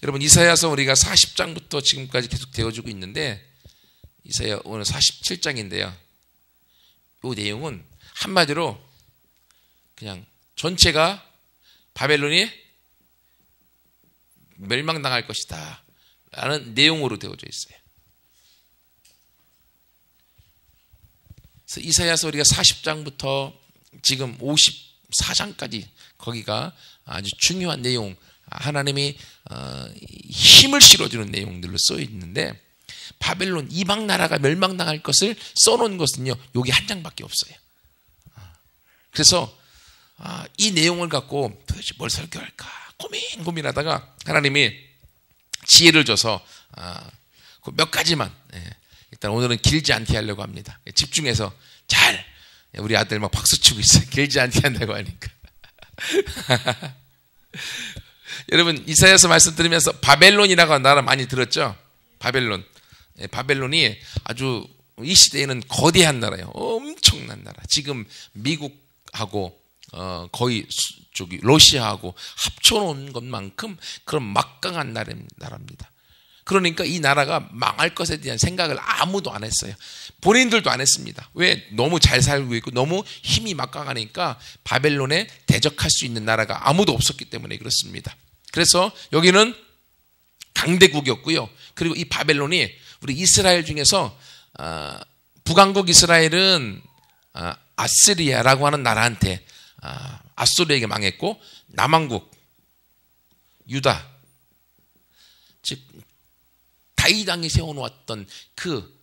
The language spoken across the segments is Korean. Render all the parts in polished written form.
여러분 이사야서 우리가 40장부터 지금까지 계속 되어주고 있는데 이사야 오늘 47장인데요. 이 내용은 한마디로 그냥 전체가 바벨론이 멸망당할 것이다 라는 내용으로 되어져 있어요. 그래서 이사야서 우리가 40장부터 지금 54장까지 거기가 아주 중요한 내용, 하나님이 힘을 실어주는 내용들로 써 있는데 바벨론 이방 나라가 멸망당할 것을 써놓은 것은요 여기 한 장밖에 없어요. 그래서 이 내용을 갖고 도대체 뭘 설교할까 고민하다가 하나님이 지혜를 줘서 몇 가지만 일단 오늘은 길지 않게 하려고 합니다. 집중해서 잘 우리 아들 막 박수 치고 있어요. 길지 않게 한다고 하니까. 여러분 이사야서 말씀 들으면서 바벨론이라고 하는 나라 많이 들었죠? 바벨론. 바벨론이 아주 이 시대에는 거대한 나라예요. 엄청난 나라. 지금 미국하고 거의 저기 러시아하고 합쳐놓은 것만큼 그런 막강한 나라입니다. 그러니까 이 나라가 망할 것에 대한 생각을 아무도 안 했어요. 본인들도 안 했습니다. 왜? 너무 잘 살고 있고 너무 힘이 막강하니까 바벨론에 대적할 수 있는 나라가 아무도 없었기 때문에 그렇습니다. 그래서 여기는 강대국이었고요. 그리고 이 바벨론이 우리 이스라엘 중에서 북왕국 이스라엘은 아스리아라고 하는 나라한테 아수르에게 망했고 남왕국 유다 즉 다윗 왕이 세워놓았던 그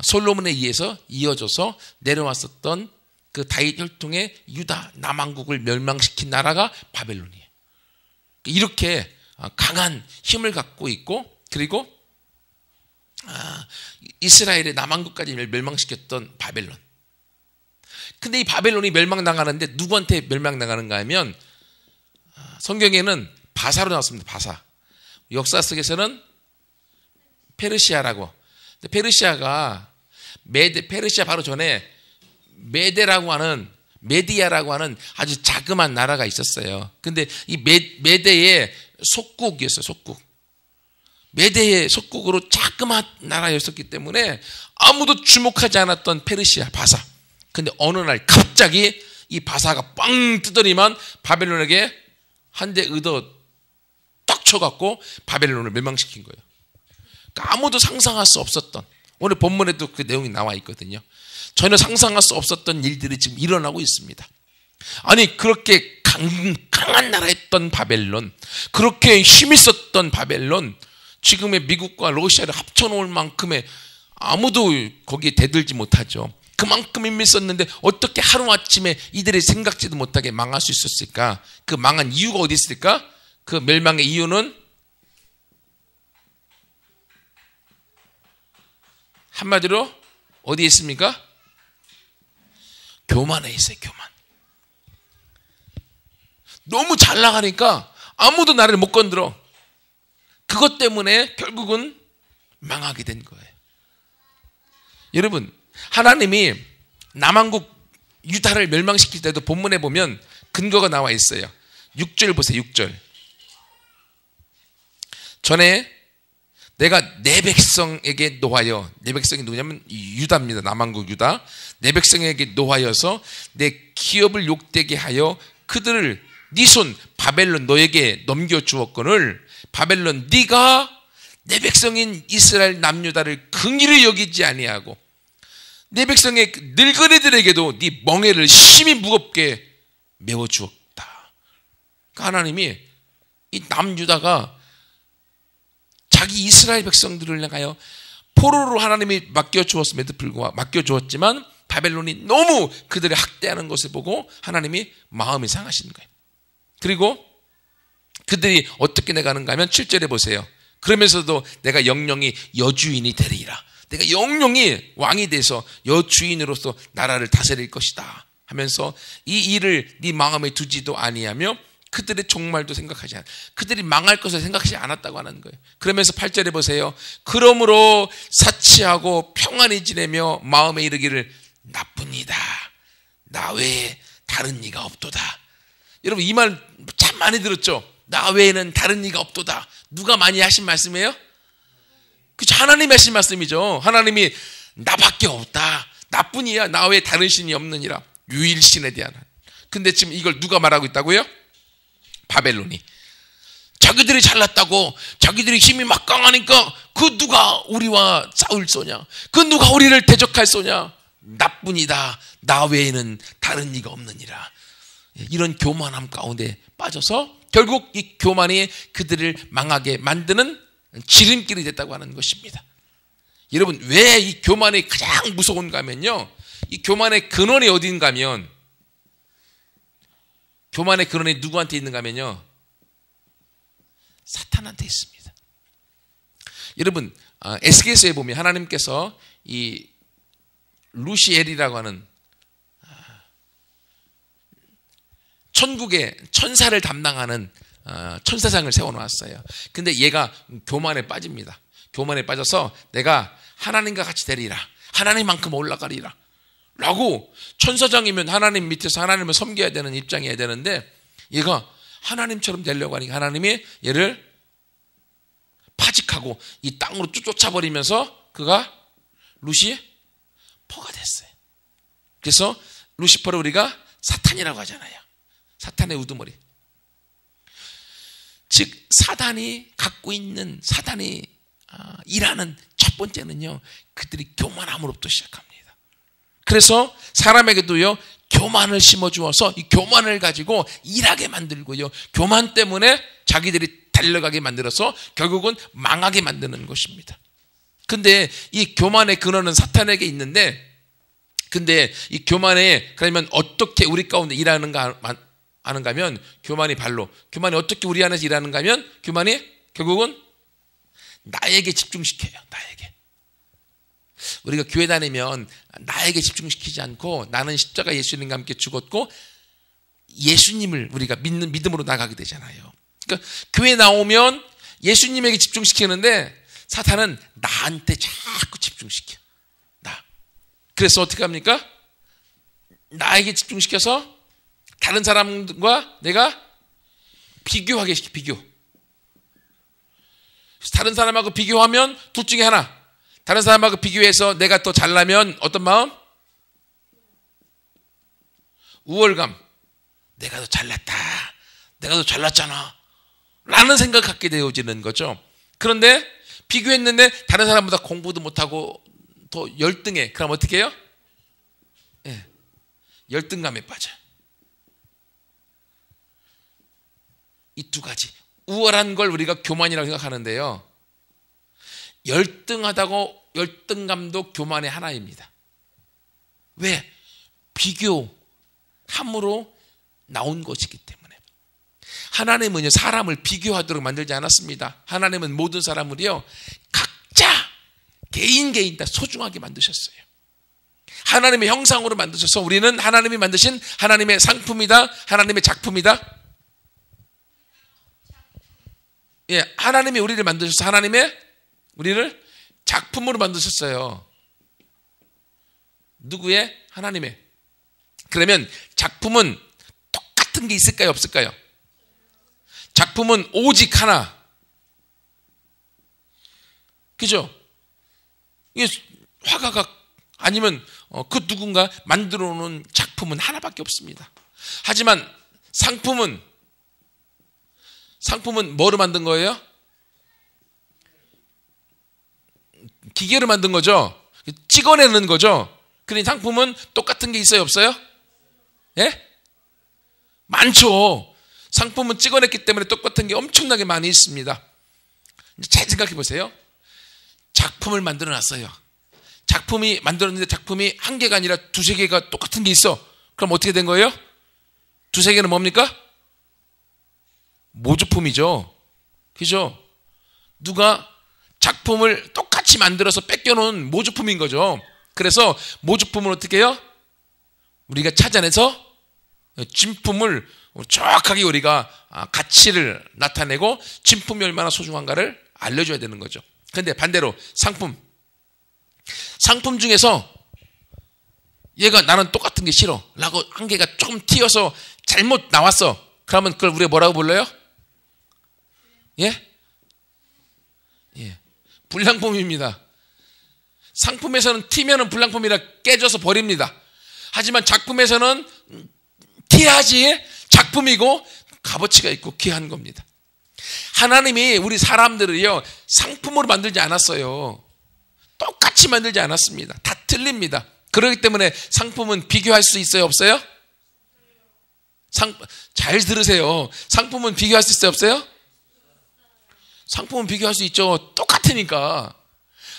솔로몬에 의해서 이어져서 내려왔었던 그 다윗 혈통의 유다 남왕국을 멸망시킨 나라가 바벨론이에요. 이렇게 강한 힘을 갖고 있고 그리고 이스라엘의 남왕국까지 멸망시켰던 바벨론. 근데 이 바벨론이 멸망당하는데 누구한테 멸망당하는가 하면 성경에는 바사로 나왔습니다. 바사. 역사 속에서는 페르시아라고. 페르시아가 페르시아 바로 전에 메디아라고 하는 아주 자그마한 나라가 있었어요. 근데 이 메대의 속국이었어요. 속국. 메대의 속국으로 자그마한 나라였었기 때문에 아무도 주목하지 않았던 페르시아 바사. 근데 어느 날 갑자기 이 바사가 빵 뜨더니만 바벨론에게 한 대 의도 딱 쳐갖고 바벨론을 멸망시킨 거예요. 그러니까 아무도 상상할 수 없었던, 오늘 본문에도 그 내용이 나와 있거든요. 전혀 상상할 수 없었던 일들이 지금 일어나고 있습니다. 아니 그렇게 강한 나라였던 바벨론, 그렇게 힘 있었던 바벨론, 지금의 미국과 러시아를 합쳐놓을 만큼의 아무도 거기에 대들지 못하죠. 그만큼 힘이 있었는데 어떻게 하루아침에 이들이 생각지도 못하게 망할 수 있었을까? 그 망한 이유가 어디 있을까? 그 멸망의 이유는 한마디로 어디에 있습니까? 교만에 있어요. 교만. 너무 잘 나가니까 아무도 나를 못 건드려. 그것 때문에 결국은 망하게 된 거예요. 여러분, 하나님이 남왕국 유다를 멸망시킬 때도 본문에 보면 근거가 나와 있어요. 6절 보세요. 6절. 전에 내가 내 백성에게 노하여, 내 백성이 누구냐면 유다입니다. 남왕국 유다. 내 백성에게 노하여서 내 기업을 욕되게 하여 그들을 네 손 바벨론 너에게 넘겨주었거늘 바벨론 네가 내 백성인 이스라엘 남유다를 긍휼히 여기지 아니하고 내 백성의 늙은이들에게도 네 멍에를 심히 무겁게 메워주었다. 그러니까 하나님이 이 남유다가 자기 이스라엘 백성들을 향하여 포로로 하나님이 맡겨주었음에도 불구하고 맡겨주었지만 바벨론이 너무 그들을 학대하는 것을 보고 하나님이 마음이 상하신 거예요. 그리고 그들이 어떻게 나가는가 하면 7절에 보세요. 그러면서도 내가 영영이 여주인이 되리라. 내가 영영이 왕이 돼서 여주인으로서 나라를 다스릴 것이다 하면서 이 일을 네 마음에 두지도 아니하며 그들의 종말도 생각하지 않아. 그들이 망할 것을 생각하지 않았다고 하는 거예요. 그러면서 8절에 보세요. 그러므로 사치하고 평안히 지내며 마음에 이르기를 나뿐이다. 나 외에 다른 이가 없도다. 여러분 이 말 참 많이 들었죠. 나 외에는 다른 이가 없도다. 누가 많이 하신 말씀이에요? 그쵸? 하나님이 하신 말씀이죠. 하나님이 나밖에 없다. 나뿐이야. 나 외에 다른 신이 없느니라. 유일신에 대한. 근데 지금 이걸 누가 말하고 있다고요? 바벨론이. 자기들이 잘났다고, 자기들이 힘이 막강하니까 그 누가 우리와 싸울 소냐? 그 누가 우리를 대적할 소냐? 나뿐이다. 나 외에는 다른 이가 없느니라. 이런 교만함 가운데 빠져서 결국 이 교만이 그들을 망하게 만드는 지름길이 됐다고 하는 것입니다. 여러분, 왜 이 교만이 가장 무서운가 하면요, 이 교만의 근원이 어딘가 하면, 교만의 근원이 누구한테 있는가 하면요, 사탄한테 있습니다. 여러분, 에스겔서에 보면 하나님께서 이 루시엘이라고 하는 천국의 천사를 담당하는 천사장을 세워놓았어요. 근데 얘가 교만에 빠집니다. 교만에 빠져서 내가 하나님과 같이 되리라, 하나님만큼 올라가리라 라고, 천사장이면 하나님 밑에서 하나님을 섬겨야 되는 입장이어야 되는데 얘가 하나님처럼 되려고 하니까 하나님이 얘를 파직하고 이 땅으로 쫓아버리면서 그가 루시퍼가 됐어요. 그래서 루시퍼를 우리가 사탄이라고 하잖아요. 사탄의 우두머리. 즉 사단이 갖고 있는, 사단이 일하는 첫 번째는요, 그들이 교만함으로부터 시작합니다. 그래서 사람에게도요, 교만을 심어주어서 이 교만을 가지고 일하게 만들고요, 교만 때문에 자기들이 달려가게 만들어서 결국은 망하게 만드는 것입니다. 근데 이 교만의 근원은 사탄에게 있는데, 근데 이 교만에 그러면 어떻게 우리 가운데 일하는가 아는가 하면, 교만이 어떻게 우리 안에서 일하는가 하면, 교만이 결국은 나에게 집중시켜요. 나에게. 우리가 교회 다니면 나에게 집중시키지 않고 나는 십자가 예수님과 함께 죽었고 예수님을 우리가 믿음으로 나가게 되잖아요. 그러니까 교회 나오면 예수님에게 집중시키는데 사탄은 나한테 자꾸 집중시켜. 나. 그래서 어떻게 합니까? 나에게 집중시켜서 다른 사람과 내가 비교하게 시켜. 비교. 다른 사람하고 비교하면 둘 중에 하나. 다른 사람하고 비교해서 내가 더 잘나면 어떤 마음? 우월감. 내가 더 잘났다. 내가 더 잘났잖아 라는 생각을 갖게 되어지는 거죠. 그런데 비교했는데 다른 사람보다 공부도 못하고 더 열등해. 그럼 어떻게 해요? 예, 열등감에 빠져요. 이 두 가지. 우월한 걸 우리가 교만이라고 생각하는데요, 열등감도 교만의 하나입니다. 왜? 비교함으로 나온 것이기 때문에. 하나님은요, 사람을 비교하도록 만들지 않았습니다. 하나님은 모든 사람을요, 각자 개인 다 소중하게 만드셨어요. 하나님의 형상으로 만드셔서 우리는 하나님이 만드신 하나님의 상품이다, 하나님의 작품이다. 예, 하나님이 우리를 만드셔서 우리를 작품으로 만드셨어요. 누구의? 하나님의. 그러면 작품은 똑같은 게 있을까요, 없을까요? 작품은 오직 하나. 그죠? 이게 화가가 아니면 그 누군가 만들어 놓은 작품은 하나밖에 없습니다. 하지만 상품은 뭐로 만든 거예요? 기계로 만든 거죠. 찍어내는 거죠. 그러니 상품은 똑같은 게 있어요, 없어요? 예? 많죠. 상품은 찍어냈기 때문에 똑같은 게 엄청나게 많이 있습니다. 잘 생각해 보세요. 작품을 만들어 놨어요. 작품이 만들었는데 작품이 한 개가 아니라 두세 개가 똑같은 게 있어. 그럼 어떻게 된 거예요? 두세 개는 뭡니까? 모조품이죠. 그죠? 누가 작품을 똑같이 만들어서 뺏겨놓은 모조품인 거죠. 그래서 모조품을 어떻게 해요? 우리가 찾아내서 진품을 정확하게 우리가 가치를 나타내고 진품이 얼마나 소중한가를 알려줘야 되는 거죠. 그런데 반대로 상품 중에서 얘가 나는 똑같은 게 싫어 라고 한 개가 조금 튀어서 잘못 나왔어. 그러면 그걸 우리가 뭐라고 불러요? 예? 예. 불량품입니다. 상품에서는 튀면은 불량품이라 깨져서 버립니다. 하지만 작품에서는 티야지 작품이고 값어치가 있고 귀한 겁니다. 하나님이 우리 사람들을요 상품으로 만들지 않았어요. 똑같이 만들지 않았습니다. 다 틀립니다. 그렇기 때문에 상품은 비교할 수 있어요, 없어요? 잘 들으세요. 상품은 비교할 수 있어요, 없어요? 상품은 비교할 수 있죠. 똑같으니까.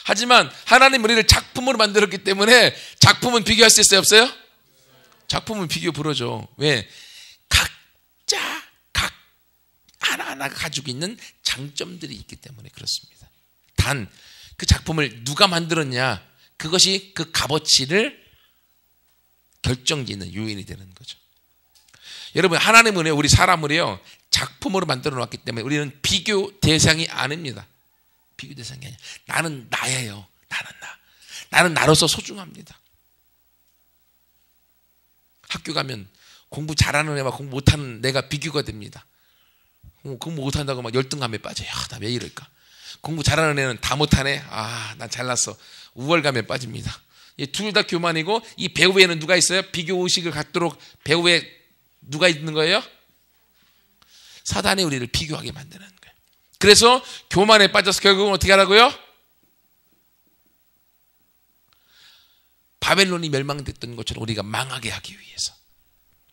하지만 하나님 우리를 작품으로 만들었기 때문에 작품은 비교할 수 있어요, 없어요? 작품은 비교 불허죠. 왜? 각자 각 하나하나가 가지고 있는 장점들이 있기 때문에 그렇습니다. 단 그 작품을 누가 만들었냐, 그것이 그 값어치를 결정짓는 요인이 되는 거죠. 여러분, 하나님은 우리 사람을요 작품으로 만들어 놨기 때문에 우리는 비교 대상이 아닙니다. 비교 대상이 아니야. 나는 나예요. 나는 나로서 소중합니다. 학교 가면 공부 잘하는 애와 공부 못하는 내가 비교가 됩니다. 공부 못한다고 막 열등감에 빠져요. 나 왜 이럴까? 공부 잘하는 애는 다 못하네. 난 잘났어. 우월감에 빠집니다. 둘 다 교만이고, 이 배후에는 누가 있어요? 비교 의식을 갖도록 배후에 누가 있는 거예요? 사단이 우리를 비교하게 만드는 거예요. 그래서 교만에 빠져서 결국은 어떻게 하라고요? 바벨론이 멸망됐던 것처럼 우리가 망하게 하기 위해서.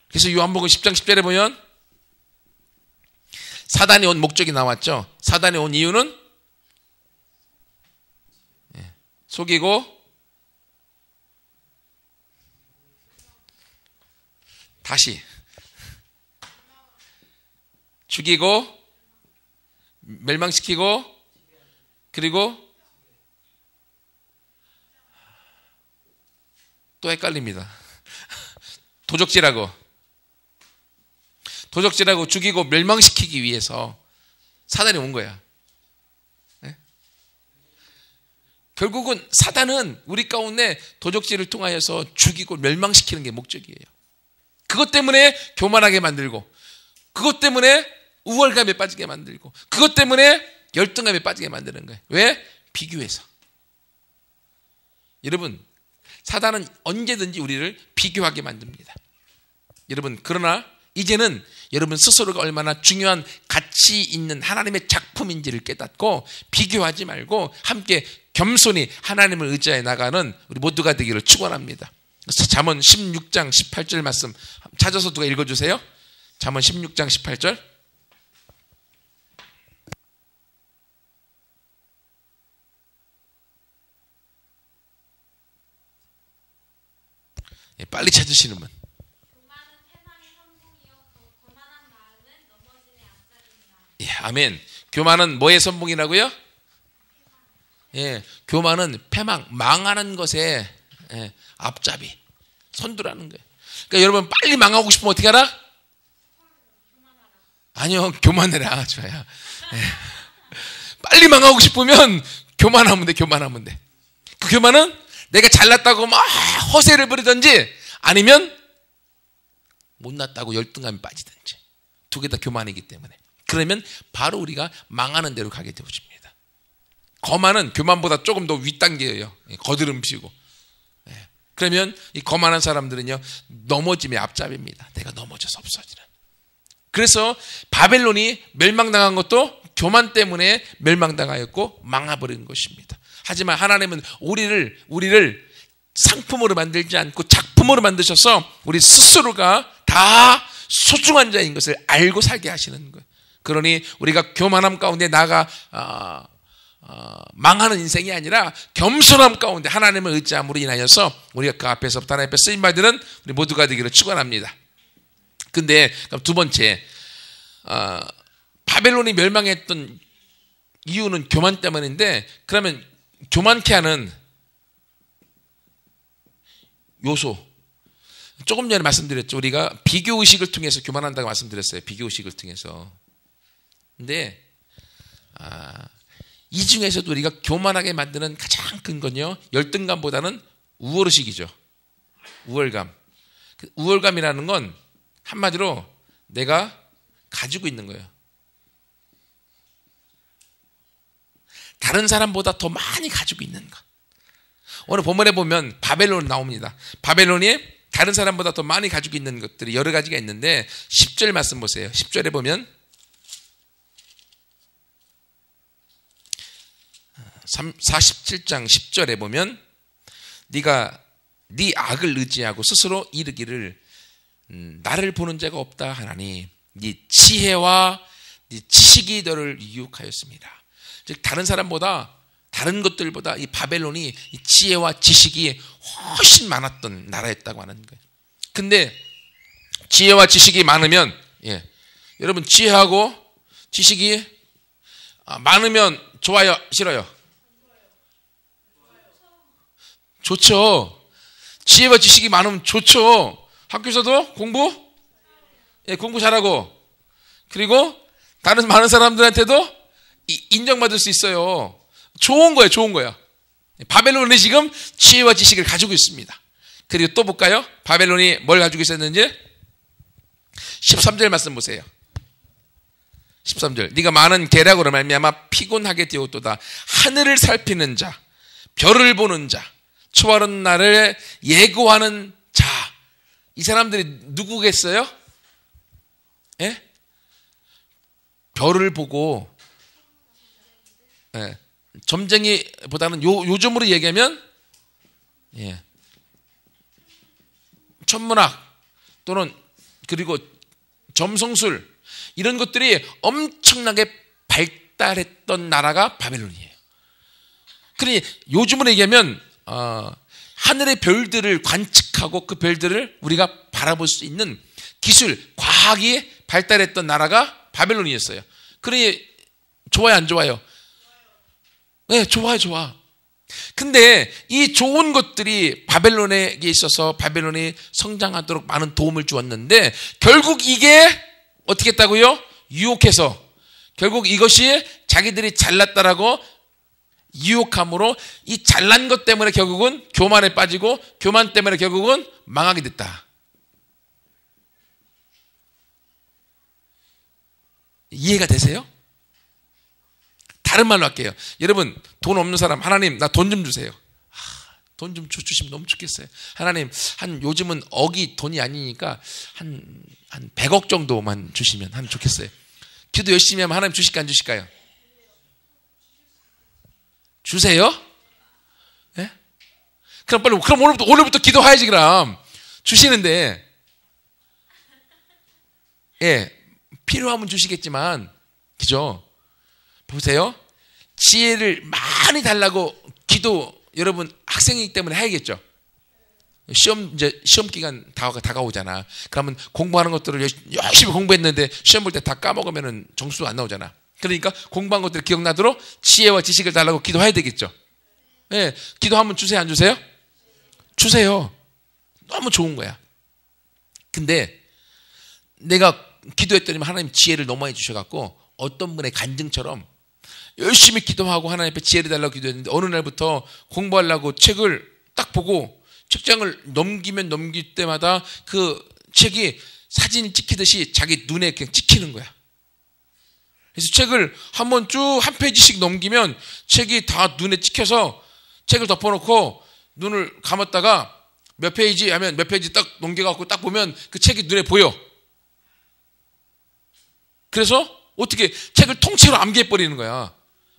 그래서 요한복음 10장 10절에 보면 사단이 온 목적이 나왔죠. 사단이 온 이유는 속이고 다시 죽이고 멸망시키고 그리고 또 헷갈립니다. 도적질하고 죽이고 멸망시키기 위해서 사단이 온 거야. 결국은 사단은 우리 가운데 도적질을 통하여서 죽이고 멸망시키는 게 목적이에요. 그것 때문에 교만하게 만들고, 그것 때문에 우월감에 빠지게 만들고, 그것 때문에 열등감에 빠지게 만드는 거예요. 왜? 비교해서. 여러분, 사단은 언제든지 우리를 비교하게 만듭니다. 여러분, 그러나 이제는 여러분 스스로가 얼마나 중요한 가치 있는 하나님의 작품인지를 깨닫고 비교하지 말고 함께 겸손히 하나님을 의지해 나가는 우리 모두가 되기를 축원합니다. 잠언 16장 18절 말씀 찾아서 누가 읽어주세요. 잠언 16장 18절. 빨리 찾으시는 분. 예, 아멘. 교만은 뭐의 선봉이라고요? 예, 교만은 패망, 망하는 것에 앞잡이, 선두라는 거예요. 그러니까 여러분 빨리 망하고 싶으면 어떻게 하라? 아니요, 교만해라. 좋아요. 예. 빨리 망하고 싶으면 교만하면 돼, 교만하면 돼. 그 교만은 내가 잘났다고 막 허세를 부리든지 아니면 못났다고 열등감에 빠지든지 두 개 다 교만이기 때문에. 그러면 바로 우리가 망하는 대로 가게 되어집니다. 거만은 교만보다 조금 더 윗단계예요. 거드름피고. 그러면 이 거만한 사람들은요 넘어짐의 앞잡이입니다. 내가 넘어져서 없어지는. 그래서 바벨론이 멸망당한 것도 교만 때문에 멸망당하였고 망해버린 것입니다. 하지만 하나님은 우리를 상품으로 만들지 않고 작품으로 만드셔서 우리 스스로가 다 소중한 자인 것을 알고 살게 하시는 거예요. 그러니 우리가 교만함 가운데 나가 망하는 인생이 아니라 겸손함 가운데 하나님을 의지함으로 인하여서 우리가 그 앞에서부터 하나님 앞에 쓰임받는 우리 모두가 되기를 축원합니다. 근데 두 번째, 바벨론이 멸망했던 이유는 교만 때문인데, 그러면 교만케 하는 요소, 조금 전에 말씀드렸죠. 우리가 비교의식을 통해서 교만한다고 말씀드렸어요. 비교의식을 통해서. 근데 이 중에서도 우리가 교만하게 만드는 가장 큰 건요, 열등감보다는 우월의식이죠. 우월감. 우월감이라는 건 한마디로 내가 가지고 있는 거예요. 다른 사람보다 더 많이 가지고 있는 것. 오늘 본문에 보면 바벨론 나옵니다. 바벨론이 다른 사람보다 더 많이 가지고 있는 것들이 여러 가지가 있는데 10절 말씀 보세요. 10절에 보면 47장 10절에 보면 네가 네 악을 의지하고 스스로 이르기를 나를 보는 자가 없다 하나니 네 치혜와 네 지식이 너를 유혹하였습니다. 즉 다른 사람보다 다른 것들보다 이 바벨론이 이 지혜와 지식이 훨씬 많았던 나라였다고 하는 거예요. 근데 지혜와 지식이 많으면 여러분 지혜하고 지식이 많으면 좋아요, 싫어요? 좋죠. 지혜와 지식이 많으면 좋죠. 학교에서도 공부 잘하고 그리고 다른 많은 사람들한테도 인정받을 수 있어요. 좋은 거예요. 좋은 거야. 바벨론이 지금 지혜와 지식을 가지고 있습니다. 그리고 또 볼까요? 바벨론이 뭘 가지고 있었는지 13절 말씀 보세요. 13절 네가 많은 계략으로 말미암아 피곤하게 되었도다. 하늘을 살피는 자, 별을 보는 자, 초하는 날을 예고하는 자. 이 사람들이 누구겠어요? 별을 보고 점쟁이보다는 요즘으로 얘기하면 천문학 또는 그리고 점성술 이런 것들이 엄청나게 발달했던 나라가 바벨론이에요. 그러니 요즘으로 얘기하면 하늘의 별들을 관측하고 그 별들을 우리가 바라볼 수 있는 기술, 과학이 발달했던 나라가 바벨론이었어요. 그러니 좋아요, 안 좋아요? 네, 좋아. 근데 이 좋은 것들이 바벨론에게 있어서 바벨론이 성장하도록 많은 도움을 주었는데 결국 이게 어떻게 했다고요? 유혹해서 결국 이것이 자기들이 잘났다라고 유혹함으로 이 잘난 것 때문에 결국은 교만에 빠지고 교만 때문에 결국은 망하게 됐다. 이해가 되세요? 다른 말로 할게요. 여러분 돈 없는 사람 하나님 나 돈 좀 주세요. 돈 좀 주시면 너무 좋겠어요. 하나님 한 요즘은 억이 돈이 아니니까 한 100억 정도만 주시면 하면 좋겠어요. 기도 열심히 하면 하나님 주실까 안 주실까요? 주세요? 예? 그럼 빨리 그럼 오늘부터 기도해야지 그럼. 주시는데 필요하면 주시겠지만 그죠? 보세요. 지혜를 많이 달라고 기도 여러분 학생이기 때문에 해야겠죠. 시험 기간 다가오잖아. 그러면 공부하는 것들을 열심히 공부했는데 시험 볼 때 다 까먹으면 점수도 안 나오잖아. 그러니까 공부한 것들 기억나도록 지혜와 지식을 달라고 기도해야 되겠죠. 기도하면 주세요, 안 주세요? 주세요. 너무 좋은 거야. 근데 내가 기도했더니 하나님 지혜를 너무 많이 주셔갖고 어떤 분의 간증처럼 열심히 기도하고 하나님 앞에 지혜를 달라고 기도했는데 어느 날부터 공부하려고 책을 딱 보고 책장을 넘길 때마다 그 책이 사진 찍히듯이 자기 눈에 그냥 찍히는 거야. 그래서 책을 한번 쭉 한 페이지씩 넘기면 책이 다 눈에 찍혀서 책을 덮어놓고 눈을 감았다가 몇 페이지 하면 몇 페이지 딱 넘겨갖고 딱 보면 그 책이 눈에 보여. 그래서 어떻게 책을 통째로 암기해버리는 거야.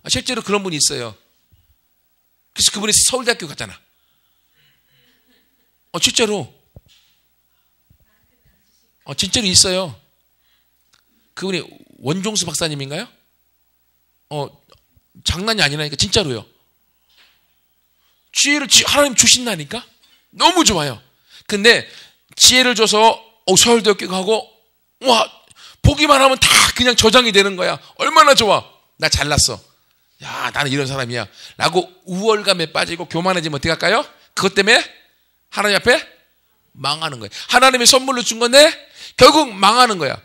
실제로 그런 분이 있어요. 그래서 그분이 서울대학교 갔잖아. 실제로. 진짜로 있어요. 그분이 원종수 박사님인가요? 장난이 아니라니까 진짜로요. 지혜를 하나님 주신다니까? 너무 좋아요. 근데 지혜를 줘서 서울대학교 가고 와 보기만 하면 다 그냥 저장이 되는 거야. 얼마나 좋아. 나 잘났어. 야 나는 이런 사람이야 라고 우월감에 빠지고 교만해지면 어떻게 할까요? 그것 때문에 하나님 앞에 망하는 거예요. 하나님이 선물로 준 건데 결국 망하는 거야.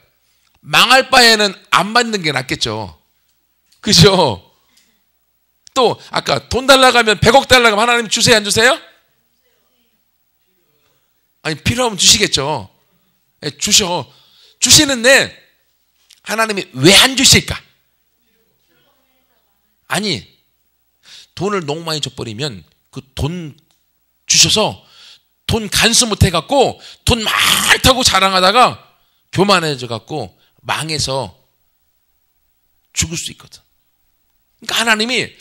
망할 바에는 안 받는 게 낫겠죠. 그죠? 또 아까 돈 달라고 하면 100억 달라고 하면 하나님 주세요 안 주세요? 아니 필요하면 주시겠죠. 주시는데 하나님이 왜 안 주실까? 아니 돈을 너무 많이 줘버리면 그 돈 주셔서 돈 간수 못해갖고 돈 많다고 자랑하다가 교만해져갖고 망해서 죽을 수 있거든. 그러니까 하나님이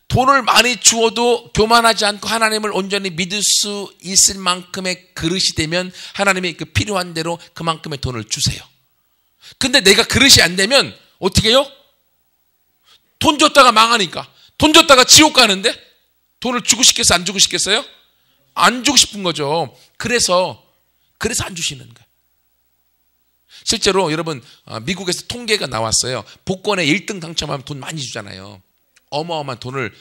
돈을 많이 주어도 교만하지 않고 하나님을 온전히 믿을 수 있을 만큼의 그릇이 되면 하나님이 그 필요한 대로 그만큼의 돈을 주세요. 근데 내가 그릇이 안 되면 어떻게 해요? 돈 줬다가 망하니까. 돈 줬다가 지옥 가는데 돈을 주고 싶겠어요? 안 주고 싶겠어요? 안 주고 싶은 거죠. 그래서 안 주시는 거예요. 실제로 여러분 미국에서 통계가 나왔어요. 복권에 1등 당첨하면 돈 많이 주잖아요. 어마어마한 돈을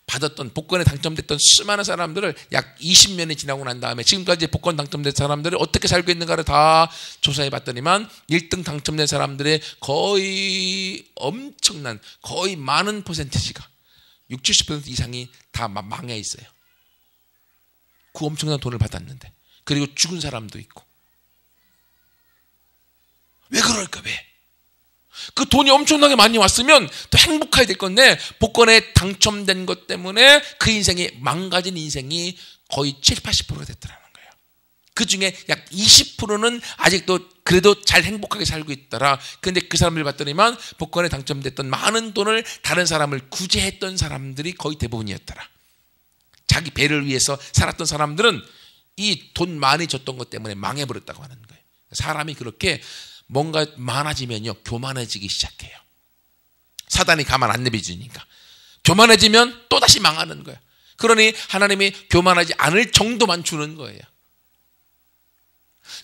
받았던 복권에 당첨됐던 수많은 사람들을 약 20년이 지나고 난 다음에 지금까지 복권 당첨된 사람들이 어떻게 살고 있는가를 다 조사해 봤더니만 1등 당첨된 사람들의 거의 엄청난 거의 많은 퍼센티지가 60, 70% 이상이 다 망해 있어요. 그 엄청난 돈을 받았는데. 그리고 죽은 사람도 있고. 왜 그럴까? 왜? 그 돈이 엄청나게 많이 왔으면 더 행복해야 될 건데 복권에 당첨된 것 때문에 그 인생이 망가진 인생이 거의 70, 80%가 됐더라는 거예요. 그 중에 약 20%는 아직도 그래도 잘 행복하게 살고 있더라. 그런데 그 사람들 봤더니만 복권에 당첨됐던 많은 돈을 다른 사람을 구제했던 사람들이 거의 대부분이었더라. 자기 배를 위해서 살았던 사람들은 이 돈 많이 줬던 것 때문에 망해버렸다고 하는 거예요. 사람이 그렇게 뭔가 많아지면요 교만해지기 시작해요. 사단이 가만 안 내버려주니까 교만해지면 또다시 망하는 거예요. 그러니 하나님이 교만하지 않을 정도만 주는 거예요.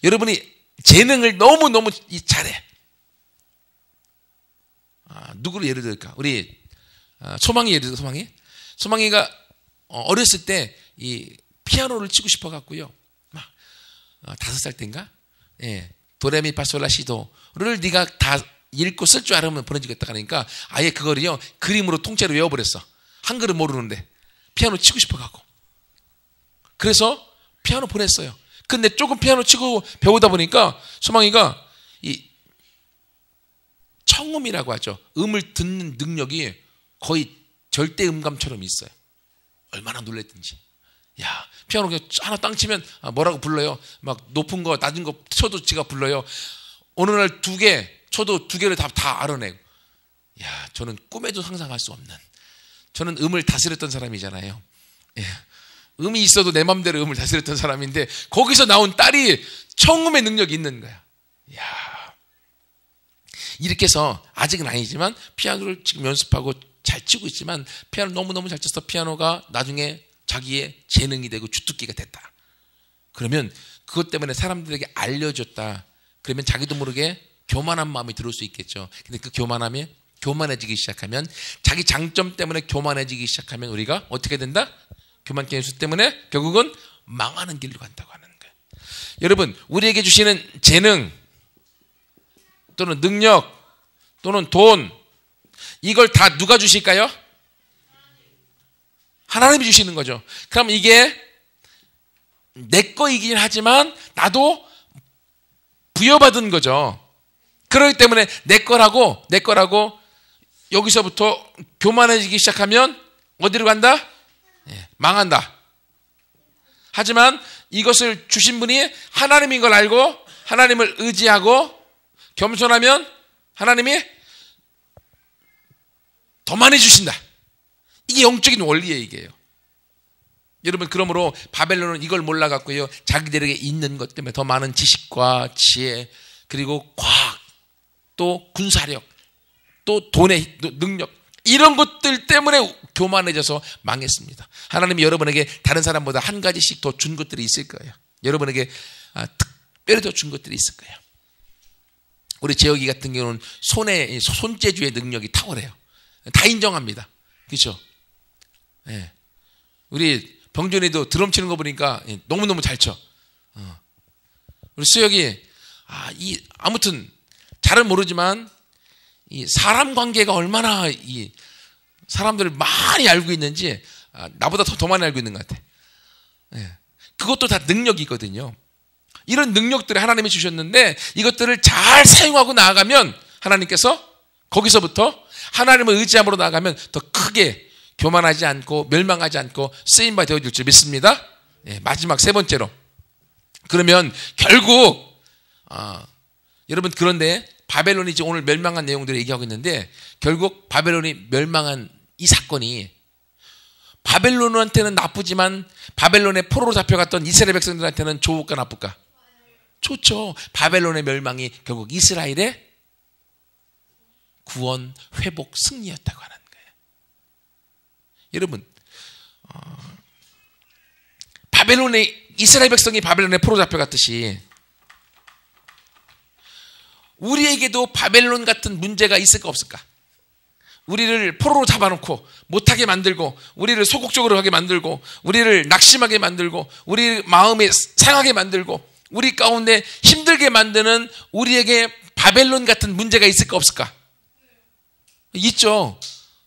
여러분이 재능을 너무너무 잘해. 누구를 예를 들까? 우리 소망이 예를 들어. 소망이가 어렸을 때 이 피아노를 치고 싶어 갖고요. 막 5살 때인가? 예. 도레미파솔라시도를 네가 다 읽고 쓸 줄 알으면 보내주겠다 하니까 아예 그거를요 그림으로 통째로 외워버렸어. 한글은 모르는데 피아노 치고 싶어갖고. 그래서 피아노 보냈어요. 근데 조금 피아노 치고 배우다 보니까 소망이가 이 청음이라고 하죠. 음을 듣는 능력이 거의 절대 음감처럼 있어요. 얼마나 놀랬든지. 야, 피아노 하나 땅 치면 뭐라고 불러요? 막 높은 거 낮은 거 쳐도 지가 불러요. 어느 날 2개 쳐도 2개를 다 알아내고. 야, 저는 꿈에도 상상할 수 없는. 저는 음을 다스렸던 사람이잖아요. 예. 음이 있어도 내 맘대로 음을 다스렸던 사람인데 거기서 나온 딸이 청음의 능력이 있는 거야. 야, 이렇게 해서 아직은 아니지만 피아노를 지금 연습하고 잘 치고 있지만 피아노 너무너무 잘 쳐서 피아노가 나중에 자기의 재능이 되고 주특기가 됐다. 그러면 그것 때문에 사람들에게 알려줬다. 그러면 자기도 모르게 교만한 마음이 들어올 수 있겠죠. 근데 그 교만함이 교만해지기 시작하면 자기 장점 때문에 교만해지기 시작하면 우리가 어떻게 된다? 교만케 연수 때문에 결국은 망하는 길로 간다고 하는 거예요. 여러분 우리에게 주시는 재능 또는 능력 또는 돈 이걸 다 누가 주실까요? 하나님이 주시는 거죠. 그럼 이게 내 거이긴 하지만 나도 부여받은 거죠. 그렇기 때문에 내 거라고 여기서부터 교만해지기 시작하면 어디로 간다? 망한다. 하지만 이것을 주신 분이 하나님인 걸 알고 하나님을 의지하고 겸손하면 하나님이 더 많이 주신다. 이게 영적인 원리예요, 이게요. 여러분, 그러므로 바벨론은 이걸 몰라갖고요, 자기들에게 있는 것 때문에 더 많은 지식과 지혜, 그리고 과학, 또 군사력, 또 돈의 능력, 이런 것들 때문에 교만해져서 망했습니다. 하나님이 여러분에게 다른 사람보다 한 가지씩 더 준 것들이 있을 거예요. 여러분에게 특별히 더 준 것들이 있을 거예요. 우리 재혁이 같은 경우는 손재주의 능력이 탁월해요. 다 인정합니다. 그렇죠? 예. 우리 병준이도 드럼 치는 거 보니까 너무너무 잘 쳐. 우리 수혁이 아무튼 잘은 모르지만 이 사람 관계가 얼마나 이 사람들을 많이 알고 있는지 나보다 더 많이 알고 있는 것 같아. 예. 그것도 다 능력이거든요. 이런 능력들을 하나님이 주셨는데 이것들을 잘 사용하고 나아가면 하나님께서 거기서부터 하나님을 의지함으로 나아가면 더 크게 교만하지 않고 멸망하지 않고 쓰임바 되어질 줄 믿습니다. 예, 마지막 세 번째로. 그러면 결국 여러분, 그런데 바벨론이 지금 오늘 멸망한 내용들을 얘기하고 있는데, 결국 바벨론이 멸망한 이 사건이 바벨론한테는 나쁘지만 바벨론의 포로로 잡혀갔던 이스라엘 백성들한테는 좋을까 나쁠까? 좋죠. 바벨론의 멸망이 결국 이스라엘의 구원, 회복, 승리였다고 하는 거예요. 여러분, 이스라엘 백성이 바벨론의 포로 잡혀갔듯이 우리에게도 바벨론 같은 문제가 있을까 없을까? 우리를 포로로 잡아놓고 못하게 만들고, 우리를 소극적으로 하게 만들고, 우리를 낙심하게 만들고, 우리 마음에 상하게 만들고, 우리 가운데 힘들게 만드는 우리에게 바벨론 같은 문제가 있을까 없을까? 있죠.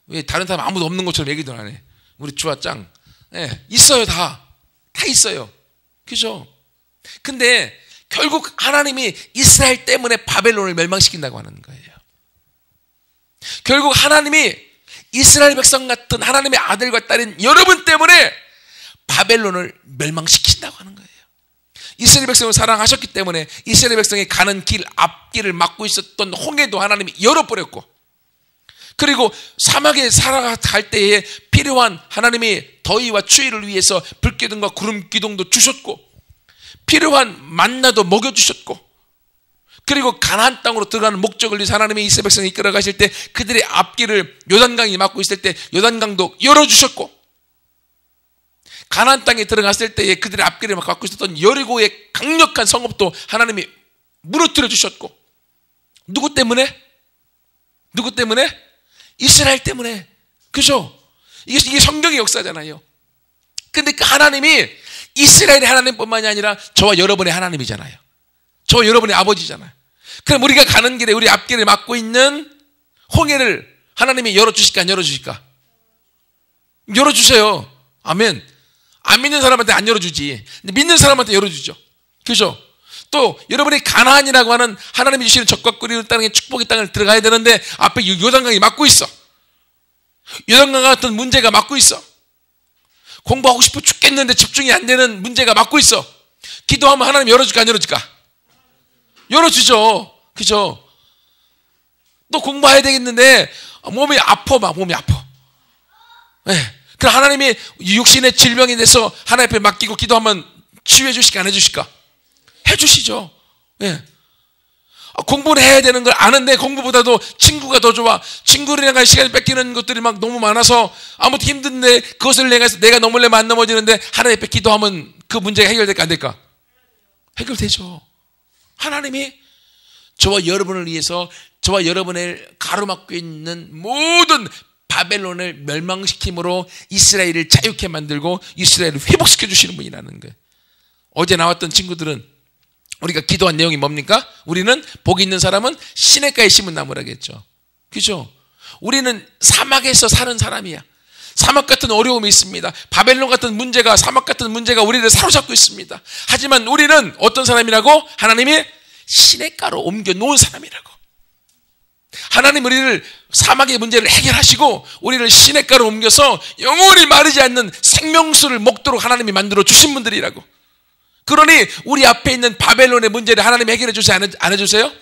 왜 다른 사람 아무도 없는 것처럼 얘기도 안 해. 우리 주아짱. 네, 있어요. 다 있어요. 그죠? 근데 결국 하나님이 이스라엘 때문에 바벨론을 멸망시킨다고 하는 거예요. 결국 하나님이 이스라엘 백성 같은 하나님의 아들과 딸인 여러분 때문에 바벨론을 멸망시킨다고 하는 거예요. 이스라엘 백성을 사랑하셨기 때문에 이스라엘 백성이 가는 길 앞길을 막고 있었던 홍해도 하나님이 열어버렸고, 그리고 사막에 살아갈 때에 필요한 하나님이 더위와 추위를 위해서 불기둥과 구름 기둥도 주셨고, 필요한 만나도 먹여주셨고, 그리고 가나안 땅으로 들어가는 목적을 위해서 하나님의 이스라엘 백성을 이끌어 가실 때 그들의 앞길을 요단강이 막고 있을 때 요단강도 열어주셨고, 가나안 땅에 들어갔을 때에 그들의 앞길을 막고 있었던 여리고의 강력한 성읍도 하나님이 무너뜨려 주셨고, 누구 때문에? 이스라엘 때문에. 그죠? 이게 성경의 역사잖아요. 근데 그 하나님이 이스라엘의 하나님뿐만이 아니라 저와 여러분의 하나님이잖아요. 저와 여러분의 아버지잖아요. 그럼 우리가 가는 길에 우리 앞길을 막고 있는 홍해를 하나님이 열어주실까 안 열어주실까? 열어주세요. 아멘. 안 믿는 사람한테 안 열어주지. 근데 믿는 사람한테 열어주죠. 그죠? 또 여러분이 가나안이라고 하는 하나님이 주시는 적과 꿀이 땅의 축복의 땅을 들어가야 되는데 앞에 요단강이 막고 있어. 요단강 같은 문제가 막고 있어. 공부하고 싶어 죽겠는데 집중이 안 되는 문제가 막고 있어. 기도하면 하나님 열어줄까 안 열어줄까? 열어주죠. 그죠? 또 공부해야 되겠는데 몸이 아파. 네. 그럼 하나님이 육신의 질병이 돼서 하나님 앞에 맡기고 기도하면 치유해 주실까 안 해주실까? 해주시죠. 네. 공부를 해야 되는 걸 아는데 공부보다도 친구가 더 좋아. 친구들이랑 시간을 뺏기는 것들이 막 너무 많아서 아무튼 힘든데 그것을 내가 넘으려면 안 넘어지는데 하나님 앞에 기도하면 그 문제가 해결될까 안 될까? 해결되죠. 하나님이 저와 여러분을 위해서 저와 여러분을 가로막고 있는 모든 바벨론을 멸망시킴으로 이스라엘을 자유케 만들고 이스라엘을 회복시켜 주시는 분이라는 거예요. 어제 나왔던 친구들은 우리가 기도한 내용이 뭡니까? 우리는 복이 있는 사람은 시냇가에 심은 나무라겠죠. 그죠? 우리는 사막에서 사는 사람이야. 사막 같은 어려움이 있습니다. 바벨론 같은 문제가, 사막 같은 문제가 우리를 사로잡고 있습니다. 하지만 우리는 어떤 사람이라고? 하나님이 시냇가로 옮겨 놓은 사람이라고. 하나님 우리를 사막의 문제를 해결하시고 우리를 시냇가로 옮겨서 영원히 마르지 않는 생명수를 먹도록 하나님이 만들어 주신 분들이라고. 그러니 우리 앞에 있는 바벨론의 문제를 하나님이 해결해 주세요? 안 해주세요?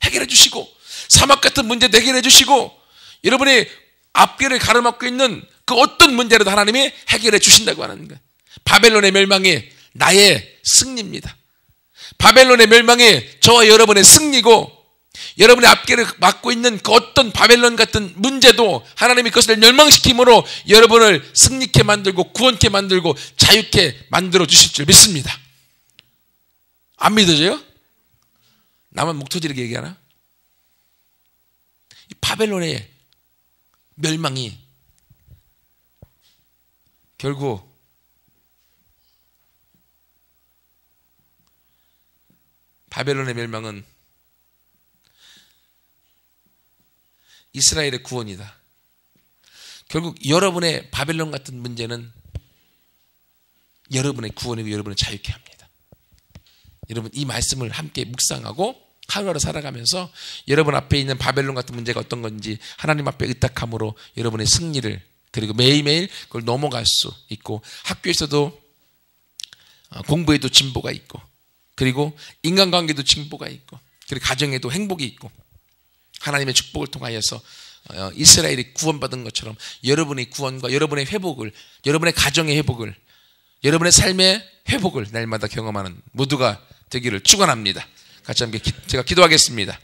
해결해 주시고, 사막 같은 문제도 해결해 주시고, 여러분이 앞길을 가로막고 있는 그 어떤 문제라도 하나님이 해결해 주신다고 하는 거예요. 바벨론의 멸망이 나의 승리입니다. 바벨론의 멸망이 저와 여러분의 승리고, 여러분의 앞길을 막고 있는 그 어떤 바벨론 같은 문제도 하나님이 그것을 멸망시킴으로 여러분을 승리케 만들고 구원케 만들고 자유케 만들어 주실 줄 믿습니다. 안 믿어져요? 나만 목 터지게 얘기하나? 이 바벨론의 멸망이 결국 바벨론의 멸망은 이스라엘의 구원이다. 결국 여러분의 바벨론 같은 문제는 여러분의 구원이고 여러분을 자유케 합니다. 여러분 이 말씀을 함께 묵상하고 하루하루 살아가면서 여러분 앞에 있는 바벨론 같은 문제가 어떤 건지 하나님 앞에 의탁함으로 여러분의 승리를 그리고 매일매일 그걸 넘어갈 수 있고, 학교에서도 공부에도 진보가 있고, 그리고 인간관계도 진보가 있고, 그리고 가정에도 행복이 있고, 하나님의 축복을 통하여서 이스라엘이 구원받은 것처럼 여러분의 구원과 여러분의 회복을, 여러분의 가정의 회복을, 여러분의 삶의 회복을 날마다 경험하는 모두가 되기를 축원합니다. 같이 함께 제가 기도하겠습니다.